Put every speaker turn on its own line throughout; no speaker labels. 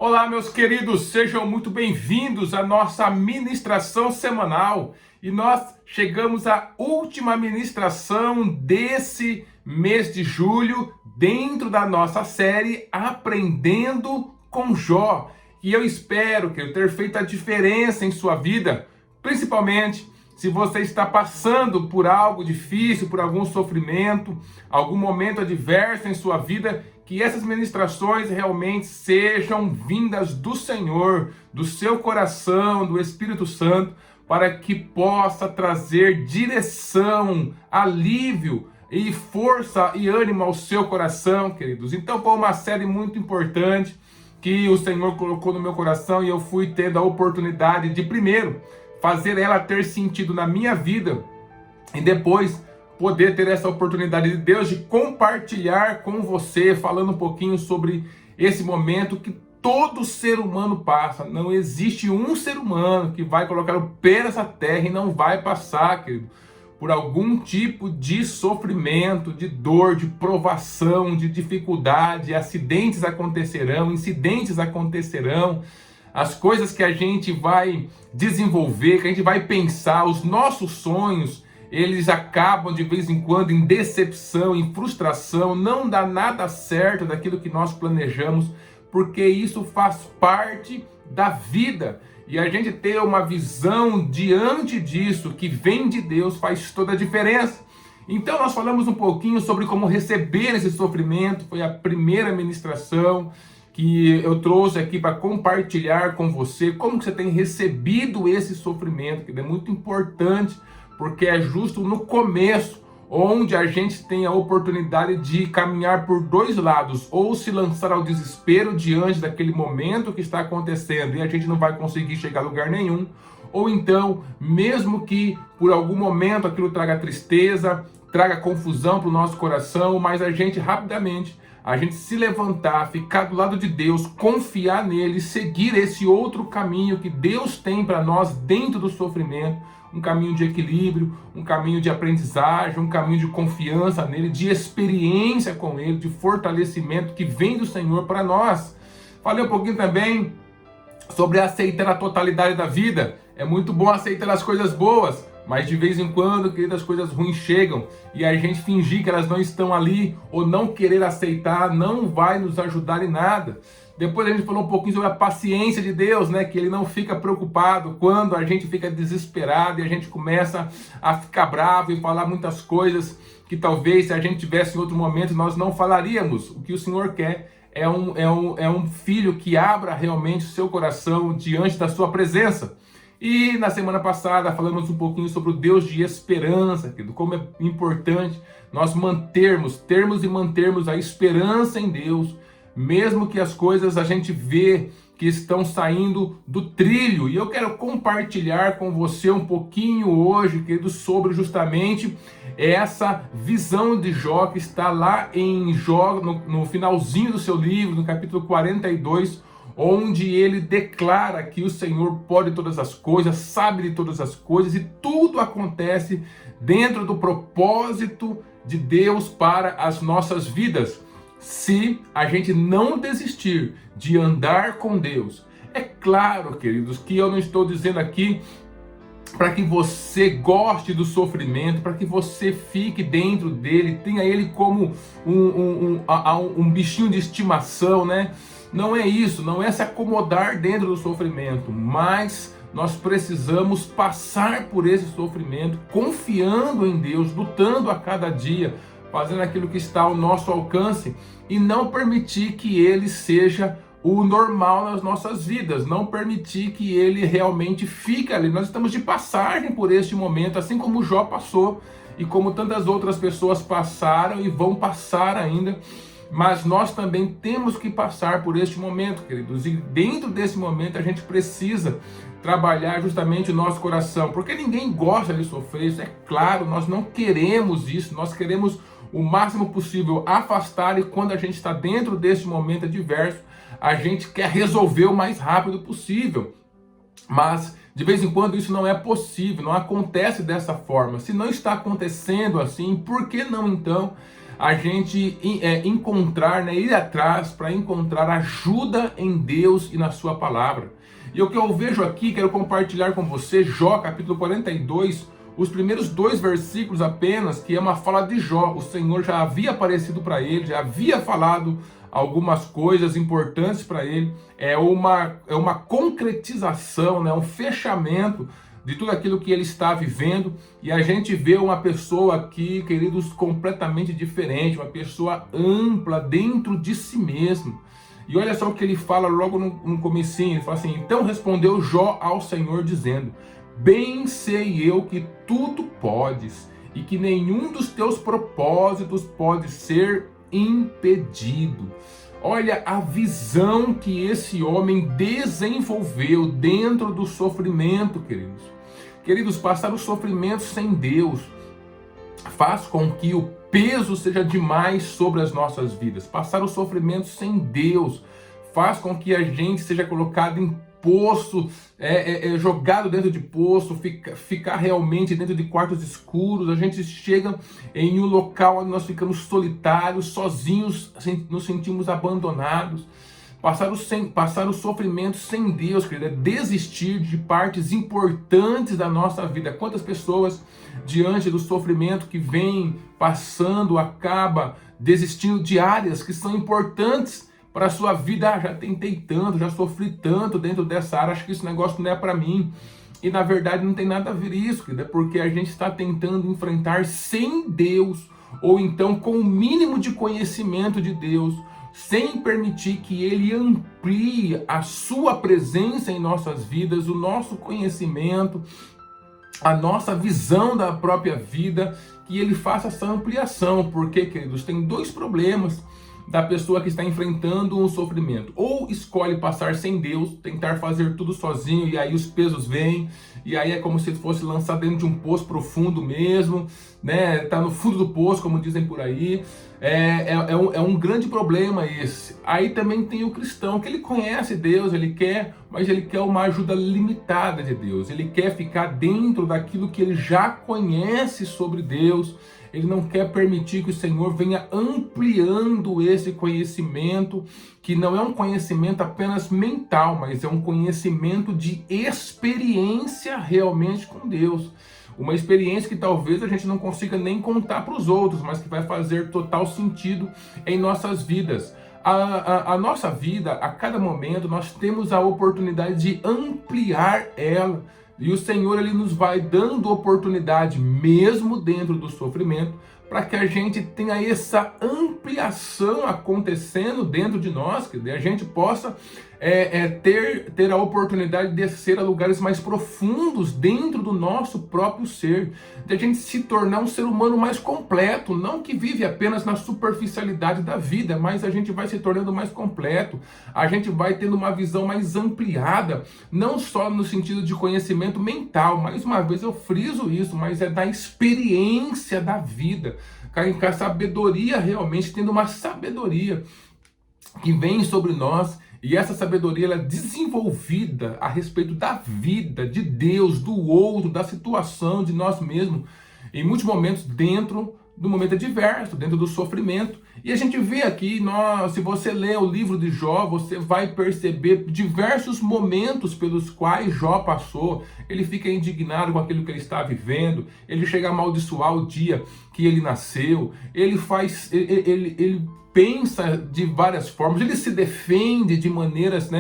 Olá, meus queridos, sejam muito bem-vindos à nossa ministração semanal. E nós chegamos à última ministração desse mês de julho, dentro da nossa série Aprendendo com Jó. E eu espero que eu ter feito a diferença em sua vida, principalmente se você está passando por algo difícil, por algum sofrimento, algum momento adverso em sua vida, que essas ministrações realmente sejam vindas do Senhor, do seu coração, do Espírito Santo, para que possa trazer direção, alívio e força e ânimo ao seu coração, queridos. Então foi uma série muito importante que o Senhor colocou no meu coração e eu fui tendo a oportunidade de, primeiro, fazer ela ter sentido na minha vida e depois poder ter essa oportunidade de Deus de compartilhar com você, falando um pouquinho sobre esse momento que todo ser humano passa. Não existe um ser humano que vai colocar o pé nessa terra e não vai passar, querido, por algum tipo de sofrimento, de dor, de provação, de dificuldade. Acidentes acontecerão, incidentes acontecerão. As coisas que a gente vai desenvolver, que a gente vai pensar, os nossos sonhos, eles acabam de vez em quando em decepção, em frustração, não dá nada certo daquilo que nós planejamos, porque isso faz parte da vida. E a gente ter uma visão diante disso, que vem de Deus, faz toda a diferença. Então nós falamos um pouquinho sobre como receber esse sofrimento, foi a primeira ministração que eu trouxe aqui para compartilhar com você, como que você tem recebido esse sofrimento, que é muito importante, porque é justo no começo, onde a gente tem a oportunidade de caminhar por dois lados, ou se lançar ao desespero diante daquele momento que está acontecendo e a gente não vai conseguir chegar a lugar nenhum, ou então, mesmo que por algum momento aquilo traga tristeza, traga confusão para o nosso coração, mas a gente rapidamente, a gente se levantar, ficar do lado de Deus, confiar nele, seguir esse outro caminho que Deus tem para nós dentro do sofrimento, um caminho de equilíbrio, um caminho de aprendizagem, um caminho de confiança nele, de experiência com ele, de fortalecimento que vem do Senhor para nós. Falei um pouquinho também sobre aceitar a totalidade da vida. É muito bom aceitar as coisas boas, mas de vez em quando, querido, as coisas ruins chegam e a gente fingir que elas não estão ali ou não querer aceitar não vai nos ajudar em nada. Depois a gente falou um pouquinho sobre a paciência de Deus, né? Que Ele não fica preocupado quando a gente fica desesperado e a gente começa a ficar bravo e falar muitas coisas que talvez se a gente tivesse em outro momento nós não falaríamos. O que o Senhor quer é um filho que abra realmente o seu coração diante da sua presença. E na semana passada falamos um pouquinho sobre o Deus de esperança, querido, como é importante nós termos e mantermos a esperança em Deus, mesmo que as coisas a gente vê que estão saindo do trilho. E eu quero compartilhar com você um pouquinho hoje, querido, sobre justamente essa visão de Jó, que está lá em Jó, no finalzinho do seu livro, no capítulo 42, onde ele declara que o Senhor pode todas as coisas, sabe de todas as coisas, e tudo acontece dentro do propósito de Deus para as nossas vidas, se a gente não desistir de andar com Deus. É claro, queridos, que eu não estou dizendo aqui para que você goste do sofrimento, para que você fique dentro dele, tenha ele como um bichinho de estimação, né? Não é isso, não é se acomodar dentro do sofrimento, mas nós precisamos passar por esse sofrimento, confiando em Deus, lutando a cada dia, fazendo aquilo que está ao nosso alcance e não permitir que ele seja o normal nas nossas vidas, não permitir que ele realmente fique ali. Nós estamos de passagem por este momento, assim como Jó passou e como tantas outras pessoas passaram e vão passar ainda. Mas nós também temos que passar por este momento, queridos, e dentro desse momento a gente precisa trabalhar justamente o nosso coração, porque ninguém gosta de sofrer, isso é claro, nós não queremos isso, nós queremos o máximo possível afastar, e quando a gente está dentro desse momento adverso, a gente quer resolver o mais rápido possível, mas de vez em quando isso não é possível, não acontece dessa forma. Se não está acontecendo assim, por que não então a gente encontrar, né, ir atrás para encontrar ajuda em Deus e na sua palavra. E o que eu vejo aqui, quero compartilhar com você, Jó capítulo 42, os primeiros 2 versículos apenas, que é uma fala de Jó. O Senhor já havia aparecido para ele, já havia falado algumas coisas importantes para ele. É uma concretização, né, um fechamento de tudo aquilo que ele está vivendo, e a gente vê uma pessoa aqui, queridos, completamente diferente, uma pessoa ampla dentro de si mesmo. E olha só o que ele fala logo no comecinho, ele fala assim: então respondeu Jó ao Senhor dizendo: bem sei eu que tudo podes, e que nenhum dos teus propósitos pode ser impedido. Olha a visão que esse homem desenvolveu dentro do sofrimento, queridos. Queridos, passar o sofrimento sem Deus faz com que o peso seja demais sobre as nossas vidas. Passar o sofrimento sem Deus faz com que a gente seja colocado em poço, jogado dentro de poço, ficar realmente dentro de quartos escuros. A gente chega em um local onde nós ficamos solitários, sozinhos, nos sentimos abandonados. Passar o sofrimento sem Deus, querido, é desistir de partes importantes da nossa vida. Quantas pessoas, diante do sofrimento que vem passando, acaba desistindo de áreas que são importantes para a sua vida? Já tentei tanto, já sofri tanto dentro dessa área, acho que esse negócio não é para mim. E na verdade não tem nada a ver isso, querido, é porque a gente está tentando enfrentar sem Deus, ou então com o mínimo de conhecimento de Deus, sem permitir que Ele amplie a sua presença em nossas vidas, o nosso conhecimento, a nossa visão da própria vida, que Ele faça essa ampliação. Porque, queridos, tem 2 problemas da pessoa que está enfrentando um sofrimento: ou escolhe passar sem Deus, tentar fazer tudo sozinho, e aí os pesos vêm, e aí é como se fosse lançar dentro de um poço profundo mesmo, né? Tá no fundo do poço, como dizem por aí. É um grande problema esse. Aí também tem o cristão, que ele conhece Deus, mas ele quer uma ajuda limitada de Deus. Ele quer ficar dentro daquilo que ele já conhece sobre Deus. Ele não quer permitir que o Senhor venha ampliando esse conhecimento, que não é um conhecimento apenas mental, mas é um conhecimento de experiência realmente com Deus. Uma experiência que talvez a gente não consiga nem contar para os outros, mas que vai fazer total sentido em nossas vidas. A nossa vida, a cada momento, nós temos a oportunidade de ampliar ela. E o Senhor, Ele nos vai dando oportunidade, mesmo dentro do sofrimento, para que a gente tenha essa ampliação acontecendo dentro de nós, que a gente possa ter a oportunidade de descer a lugares mais profundos dentro do nosso próprio ser, de a gente se tornar um ser humano mais completo, não que vive apenas na superficialidade da vida, mas a gente vai se tornando mais completo, a gente vai tendo uma visão mais ampliada, não só no sentido de conhecimento mental, mais uma vez eu friso isso, mas é da experiência da vida, com a sabedoria realmente, tendo uma sabedoria que vem sobre nós. E essa sabedoria ela é desenvolvida a respeito da vida, de Deus, do outro, da situação, de nós mesmos, em muitos momentos dentro do momento adverso, dentro do sofrimento. E a gente vê aqui, se você ler o livro de Jó, você vai perceber diversos momentos pelos quais Jó passou. Ele fica indignado com aquilo que ele está vivendo, ele chega a amaldiçoar o dia que ele nasceu, ele pensa de várias formas, ele se defende de maneiras,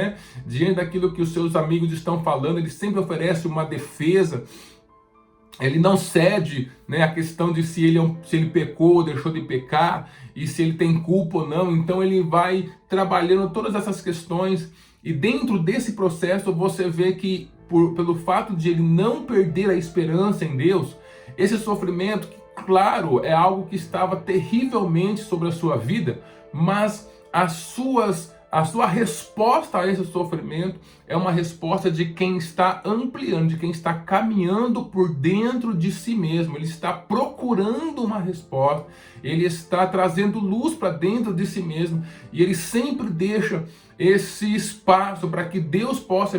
diante daquilo que os seus amigos estão falando, ele sempre oferece uma defesa. Ele não cede, a questão de se ele pecou ou deixou de pecar, e se ele tem culpa ou não. Então ele vai trabalhando todas essas questões, e dentro desse processo você vê que, pelo fato de ele não perder a esperança em Deus, esse sofrimento, claro, é algo que estava terrivelmente sobre a sua vida, mas a sua resposta a esse sofrimento é uma resposta de quem está ampliando, de quem está caminhando por dentro de si mesmo. Ele está procurando uma resposta, ele está trazendo luz para dentro de si mesmo, e ele sempre deixa esse espaço para que Deus possa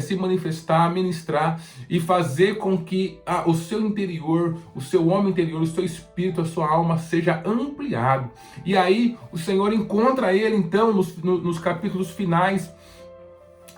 se manifestar, ministrar e fazer com que o seu interior, o seu homem interior, o seu espírito, a sua alma seja ampliado. E aí o Senhor encontra ele então nos capítulos finais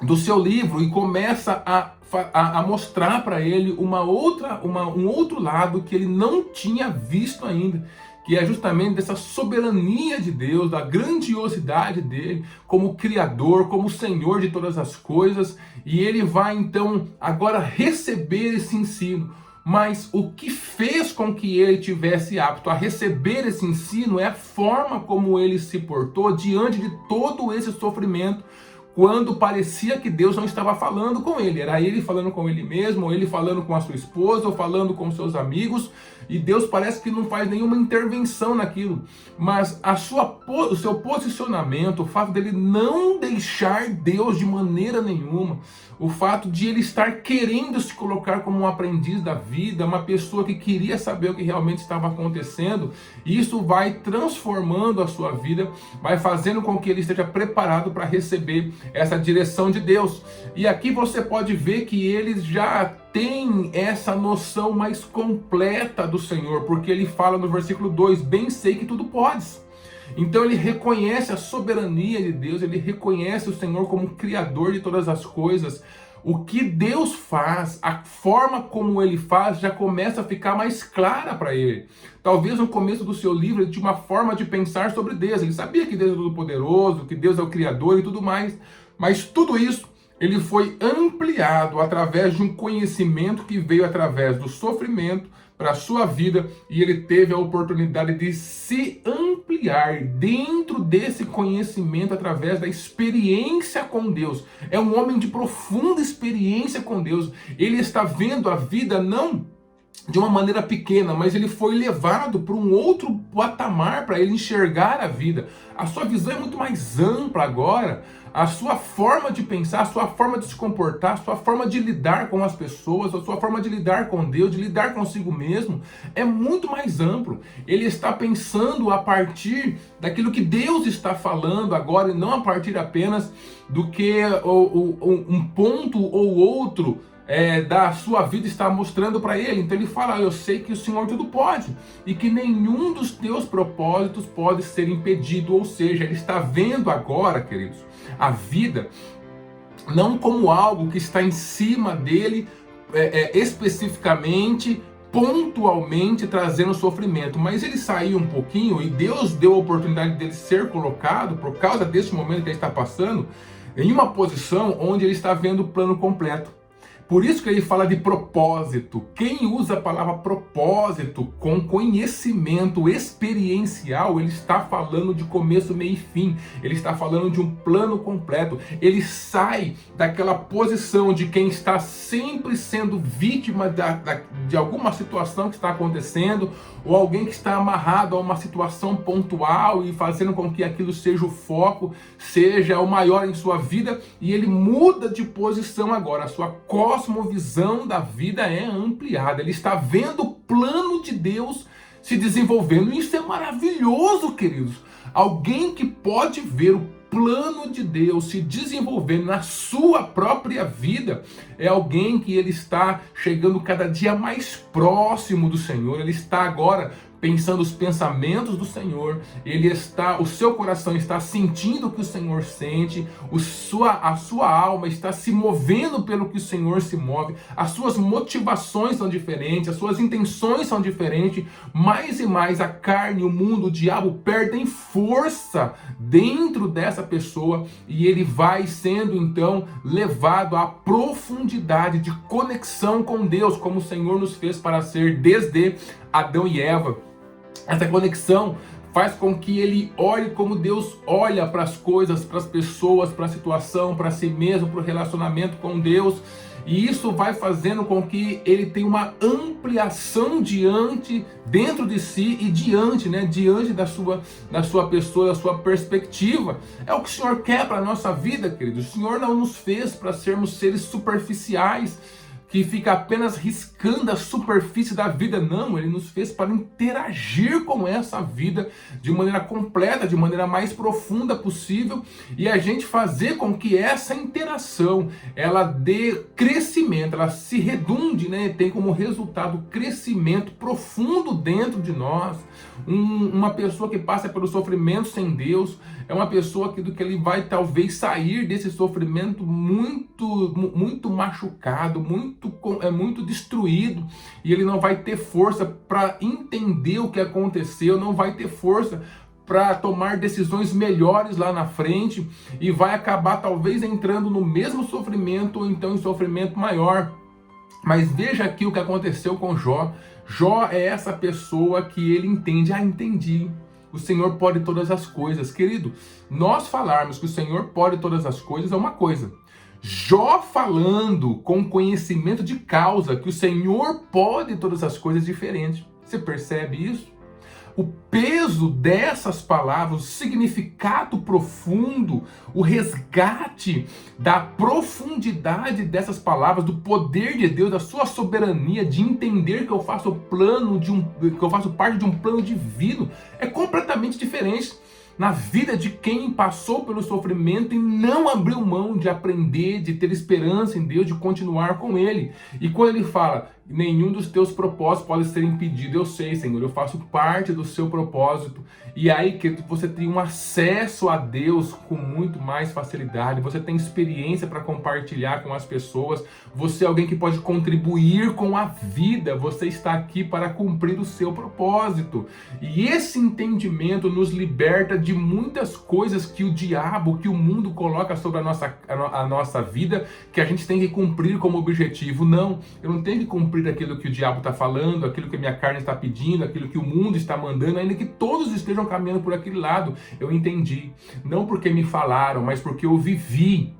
do seu livro e começa a mostrar para ele um outro lado que ele não tinha visto ainda, que é justamente dessa soberania de Deus, da grandiosidade dele como Criador, como Senhor de todas as coisas. E ele vai então agora receber esse ensino. Mas o que fez com que ele tivesse apto a receber esse ensino é a forma como ele se portou diante de todo esse sofrimento, quando parecia que Deus não estava falando com ele. Era ele falando com ele mesmo, ou ele falando com a sua esposa, ou falando com seus amigos, e Deus parece que não faz nenhuma intervenção naquilo. Mas o seu posicionamento, o fato dele não deixar Deus de maneira nenhuma, o fato de ele estar querendo se colocar como um aprendiz da vida, uma pessoa que queria saber o que realmente estava acontecendo, isso vai transformando a sua vida, vai fazendo com que ele esteja preparado para receber essa direção de Deus. E aqui você pode ver que eles já têm essa noção mais completa do Senhor, porque ele fala no versículo 2, bem sei que tudo podes. Então ele reconhece a soberania de Deus, ele reconhece o Senhor como Criador de todas as coisas. O que Deus faz, a forma como ele faz, já começa a ficar mais clara para ele. Talvez no começo do seu livro ele tinha uma forma de pensar sobre Deus. Ele sabia que Deus é todo-poderoso, que Deus é o Criador e tudo mais. Mas tudo isso ele foi ampliado através de um conhecimento que veio através do sofrimento para a sua vida, e ele teve a oportunidade de se ampliar dentro desse conhecimento através da experiência com Deus. É um homem de profunda experiência com Deus. Ele está vendo a vida não de uma maneira pequena, mas ele foi levado para um outro patamar para ele enxergar a vida. A sua visão é muito mais ampla agora. A sua forma de pensar, a sua forma de se comportar, a sua forma de lidar com as pessoas, a sua forma de lidar com Deus, de lidar consigo mesmo, é muito mais amplo. Ele está pensando a partir daquilo que Deus está falando agora, e não a partir apenas do que um ponto ou outro da sua vida está mostrando para ele. Então ele fala, eu sei que o Senhor tudo pode, e que nenhum dos teus propósitos pode ser impedido. Ou seja, ele está vendo agora, queridos, a vida não como algo que está em cima dele, especificamente, pontualmente trazendo sofrimento, mas ele saiu um pouquinho e Deus deu a oportunidade dele ser colocado, por causa desse momento que ele está passando, em uma posição onde ele está vendo o plano completo. Por isso que ele fala de propósito. Quem usa a palavra propósito com conhecimento experiencial, ele está falando de começo, meio e fim. Ele está falando de um plano completo. Ele sai daquela posição de quem está sempre sendo vítima de alguma situação que está acontecendo, ou alguém que está amarrado a uma situação pontual e fazendo com que aquilo seja o foco, seja o maior em sua vida, e ele muda de posição agora. A sua cosmovisão da vida é ampliada. Ele está vendo o plano de Deus se desenvolvendo. Isso é maravilhoso, queridos. Alguém que pode ver o plano de Deus se desenvolvendo na sua própria vida é alguém que ele está chegando cada dia mais próximo do Senhor. Ele está agora pensando os pensamentos do Senhor, o seu coração está sentindo o que o Senhor sente, a sua alma está se movendo pelo que o Senhor se move, as suas motivações são diferentes, as suas intenções são diferentes, mais e mais a carne, o mundo, o diabo perdem força dentro dessa pessoa, e ele vai sendo então levado à profundidade de conexão com Deus, como o Senhor nos fez para ser desde Adão e Eva. Essa conexão faz com que ele olhe como Deus olha para as coisas, para as pessoas, para a situação, para si mesmo, para o relacionamento com Deus. E isso vai fazendo com que ele tenha uma ampliação dentro de si e diante da sua pessoa, da sua perspectiva. É o que o Senhor quer para a nossa vida, querido. O Senhor não nos fez para sermos seres superficiais, que fica apenas riscando a superfície da vida. Não, ele nos fez para interagir com essa vida de maneira completa, de maneira mais profunda possível, e a gente fazer com que essa interação ela dê crescimento, ela se redunde, né? Tem como resultado crescimento profundo dentro de nós. Uma pessoa que passa pelo sofrimento sem Deus é uma pessoa que ele vai talvez sair desse sofrimento muito machucado, muito destruído, e ele não vai ter força para entender o que aconteceu, não vai ter força para tomar decisões melhores lá na frente, e vai acabar talvez entrando no mesmo sofrimento, ou então em sofrimento maior. Mas veja aqui o que aconteceu com Jó. Jó é essa pessoa que ele entende. Entendi. O Senhor pode todas as coisas. Querido, nós falarmos que o Senhor pode todas as coisas é uma coisa. Jó falando com conhecimento de causa que o Senhor pode todas as coisas é diferente. Você percebe isso? O peso dessas palavras, o significado profundo, o resgate da profundidade dessas palavras, do poder de Deus, da sua soberania, de entender que eu faço parte de um plano divino, é completamente diferente na vida de quem passou pelo sofrimento e não abriu mão de aprender, de ter esperança em Deus, de continuar com Ele. E quando ele fala, nenhum dos teus propósitos pode ser impedido, eu sei, Senhor, eu faço parte do seu propósito. E aí que você tem um acesso a Deus com muito mais facilidade, você tem experiência para compartilhar com as pessoas, você é alguém que pode contribuir com a vida, você está aqui para cumprir o seu propósito. E esse entendimento nos liberta de muitas coisas que o diabo, que o mundo coloca sobre a nossa vida, que a gente tem que cumprir como objetivo. Não, eu não tenho que cumprir aquilo que o diabo está falando, aquilo que a minha carne está pedindo, aquilo que o mundo está mandando, ainda que todos estejam caminhando por aquele lado. Eu entendi, não porque me falaram, mas porque eu vivi,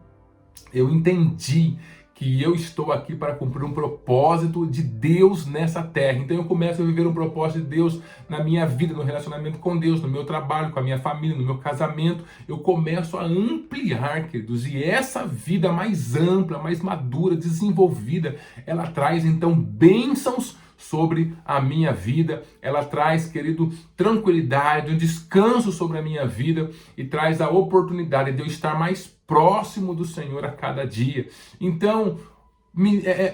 eu entendi que eu estou aqui para cumprir um propósito de Deus nessa terra. Então eu começo a viver um propósito de Deus na minha vida, no relacionamento com Deus, no meu trabalho, com a minha família, no meu casamento. Eu começo a ampliar, queridos, e essa vida mais ampla, mais madura, desenvolvida, ela traz então bênçãos sobre a minha vida, ela traz, querido, tranquilidade, um descanso sobre a minha vida, e traz a oportunidade de eu estar mais próximo do Senhor a cada dia. Então,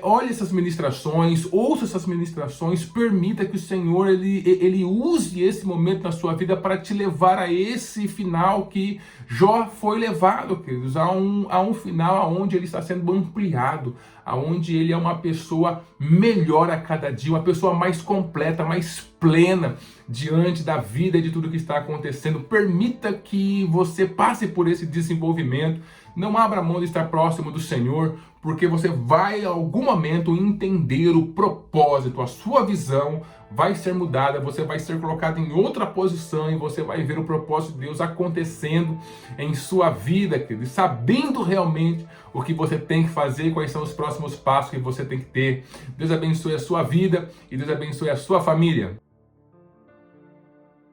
olhe essas ministrações, ouça essas ministrações, permita que o Senhor ele use esse momento na sua vida para te levar a esse final que Jó foi levado, queridos, a um final onde ele está sendo ampliado, aonde ele é uma pessoa melhor a cada dia, uma pessoa mais completa, mais plena diante da vida e de tudo que está acontecendo. Permita que você passe por esse desenvolvimento. Não abra mão de estar próximo do Senhor, porque você vai em algum momento entender o propósito, a sua visão vai ser mudada, você vai ser colocado em outra posição e você vai ver o propósito de Deus acontecendo em sua vida, querido, sabendo realmente o que você tem que fazer, quais são os próximos passos que você tem que ter. Deus abençoe a sua vida e Deus abençoe a sua família.